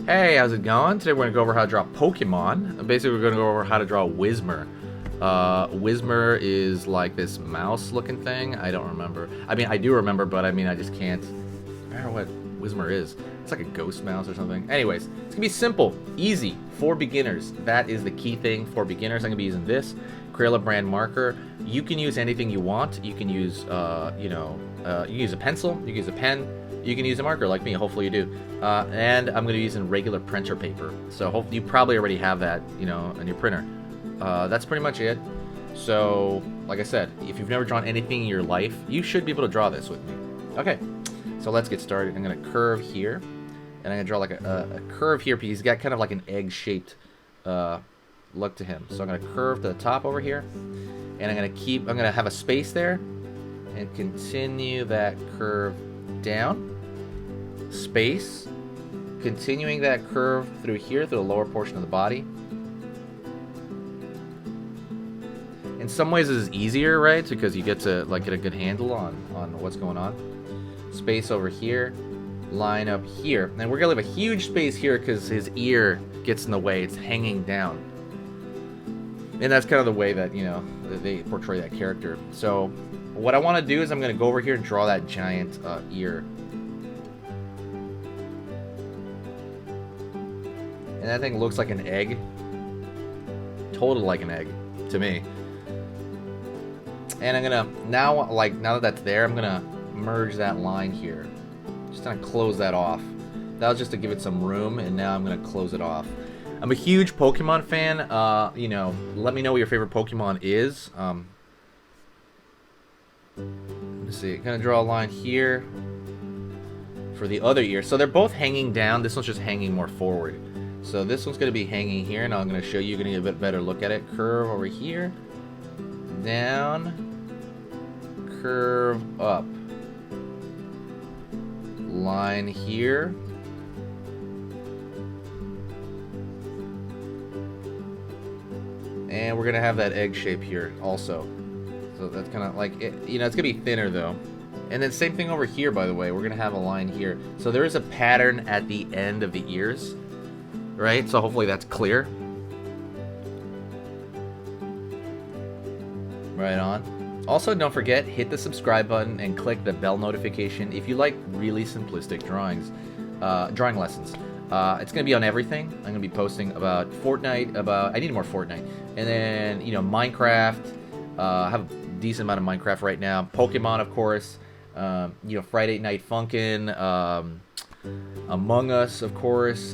Hey, how's it going? Today we're going to go over how to draw Pokemon. Basically, we're going to go over how to draw Whismer. Whismer is like this mouse-looking thing. I don't remember. I mean, I do remember, but I mean, I just can't remember what Whismer is. It's like a ghost mouse or something. Anyways, it's going to be simple, easy, for beginners. That is the key thing for beginners. I'm going to be using this Crayola brand marker. You can use anything you want. You can use, you can use a pencil. You can use a pen. You can use a marker like me, hopefully you do. And I'm going to be using regular printer paper. So hopefully you probably already have that, on your printer. That's pretty much it. So, like I said, if you've never drawn anything in your life, you should be able to draw this with me. Okay, so let's get started. I'm going to curve here. And I'm going to draw like a curve here because he's got kind of like an egg-shaped look to him. So I'm going to curve to the top over here. And I'm going to have a space there. And continue that curve down. Space, continuing that curve through here, through the lower portion of the body. In some ways this is easier, right? Because you get to get a good handle on what's going on. Space over here, line up here. And we're gonna leave a huge space here because his ear gets in the way, it's hanging down. And that's kind of the way that, they portray that character. So what I want to do is I'm gonna go over here and draw that giant ear. And that thing looks like an egg. Totally like an egg to me. And I'm gonna now that that's there, I'm gonna merge that line here. Just gonna close that off. That was just to give it some room, and now I'm gonna close it off. I'm a huge Pokemon fan. Let me know what your favorite Pokemon is. Let's see. Gonna draw a line here for the other ear. So they're both hanging down. This one's just hanging more forward. So this one's going to be hanging here, and I'm going to show you. You're going to get a bit better look at it. Curve over here, down, curve up, line here, and we're going to have that egg shape here also. So that's kind of like it, it's going to be thinner though. And then same thing over here, by the way. We're going to have a line here. So there is a pattern at the end of the ears. Right, so hopefully that's clear. Right on. Also, don't forget, hit the subscribe button and click the bell notification if you like really simplistic drawing lessons. It's going to be on everything. I'm going to be posting about Fortnite, I need more Fortnite. And then, Minecraft. I have a decent amount of Minecraft right now. Pokemon, of course. Friday Night Funkin'. Among Us, of course,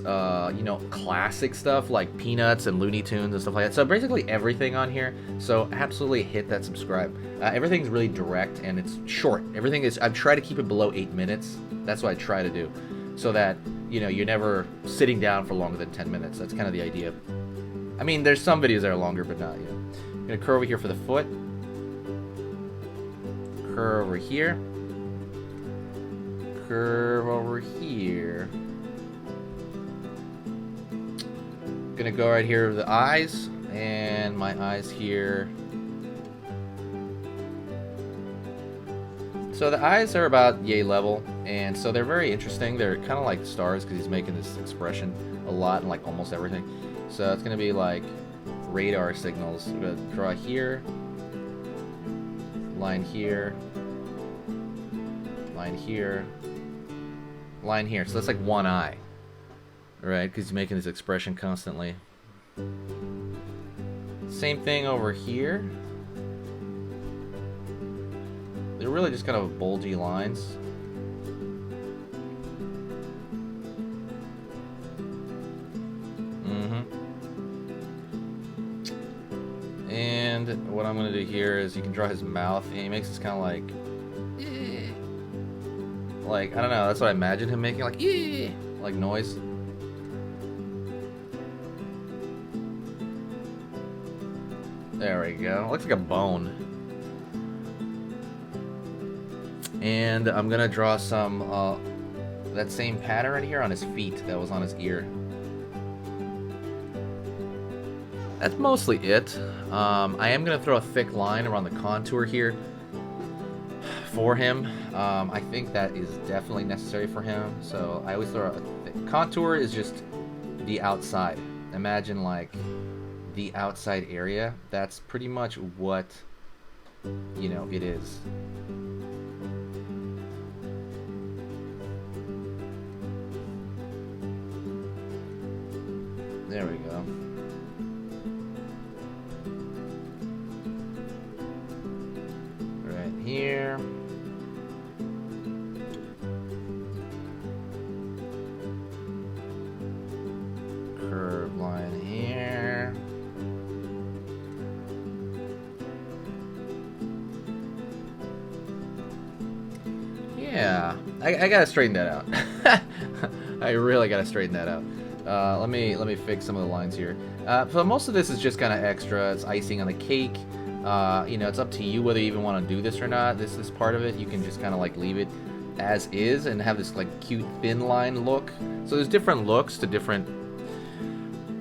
classic stuff like Peanuts and Looney Tunes and stuff like that. So basically everything on here. So absolutely hit that subscribe. Everything's really direct and it's short. I've tried to keep it below 8 minutes. That's what I try to do. So that, you're never sitting down for longer than 10 minutes. That's kind of the idea. I mean, there's some videos that are longer, but not, I'm going to curve over here for the foot. Curve over here. Curve over here. Gonna go right here with the eyes, and my eyes here. So the eyes are about yay level, and so they're very interesting. They're kind of like stars because he's making this expression a lot in like almost everything. So it's gonna be like radar signals. We're gonna draw here, line here, line here, line here. So that's like one eye, right? Because he's making this expression constantly. Same thing over here. They're really just kind of bulgy lines. And what I'm going to do here is you can draw his mouth, and he makes this kind of like I don't know, that's what I imagine him making, like noise. There we go. Looks like a bone. And I'm gonna draw some that same pattern right here on his feet that was on his ear. That's mostly it. I am gonna throw a thick line around the contour here for him. I think that is definitely necessary for him. So I always throw a thick contour is just the outside. Imagine like the outside area. That's pretty much what, you know, it is. There we go. Right here. Curved line here. Yeah, I gotta straighten that out. I really gotta straighten that out. Let me fix some of the lines here. So most of this is just kind of extra. It's icing on the cake. You know, it's up to you whether you even want to do this or not. This is part of it. You can just kind of like leave it as is and have this like cute thin line look. So there's different looks to different,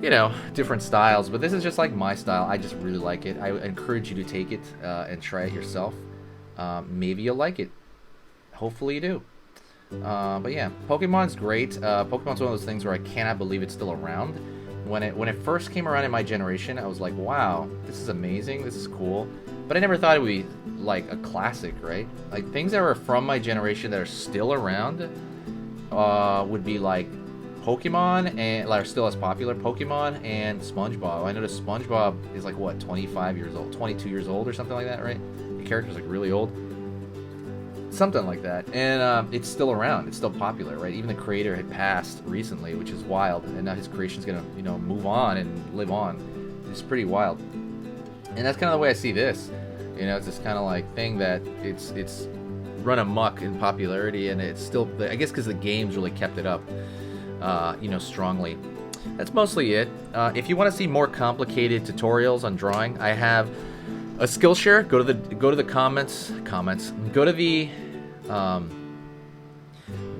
you know, different styles. But this is just like my style. I just really like it. I encourage you to take it and try it yourself. Maybe you'll like it. Hopefully you do. But yeah, Pokemon's great. Pokemon's one of those things where I cannot believe it's still around. When it first came around in my generation, I was like, wow, this is amazing, this is cool. But I never thought it would be like a classic, right? Like things that were from my generation that are still around would be like Pokemon and like are still as popular, Pokemon and SpongeBob. I noticed SpongeBob is like what, 25 years old, 22 years old or something like that, right? The character's like really old. Something like that, and it's still around. It's still popular, right? Even the creator had passed recently, which is wild, and now his creation's gonna, you know, move on and live on. It's pretty wild, and that's kind of the way I see this. You know, it's this kind of like thing that it's run amok in popularity, and it's still, I guess, because the games really kept it up, you know, strongly. That's mostly it. If you want to see more complicated tutorials on drawing, I have a Skillshare. Go to the comments.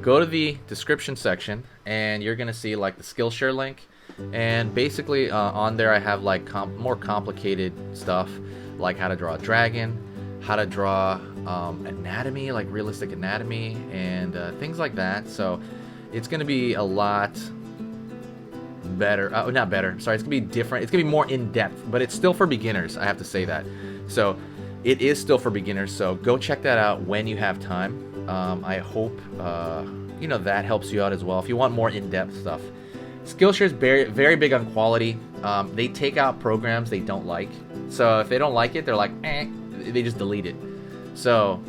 Go to the description section, and you're gonna see like the Skillshare link. And basically, on there I have like more complicated stuff, like how to draw a dragon, how to draw anatomy, like realistic anatomy, and things like that. So it's gonna be a lot better. Not better. Sorry, it's gonna be different. It's gonna be more in depth, but it's still for beginners. I have to say that. So it is still for beginners. So go check that out when you have time. I hope you know, that helps you out as well if you want more in-depth stuff. Skillshare is very, very big on quality. They take out programs they don't like. So if they don't like it, they're like, eh, they just delete it. So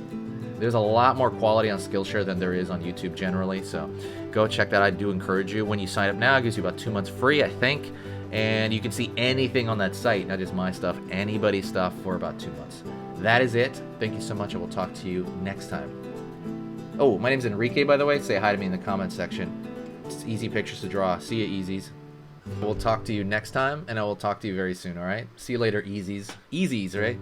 there's a lot more quality on Skillshare than there is on YouTube generally. So go check that out. I do encourage you. When you sign up now, it gives you about 2 months free, I think. And you can see anything on that site, not just my stuff, anybody's stuff, for about 2 months. That is it. Thank you so much. I will talk to you next time. Oh, my name's Enrique, by the way. Say hi to me in the comments section. It's easy pictures to draw. See ya, Easies. We'll talk to you next time, and I will talk to you very soon, all right? See you later, Easies. Easies, right?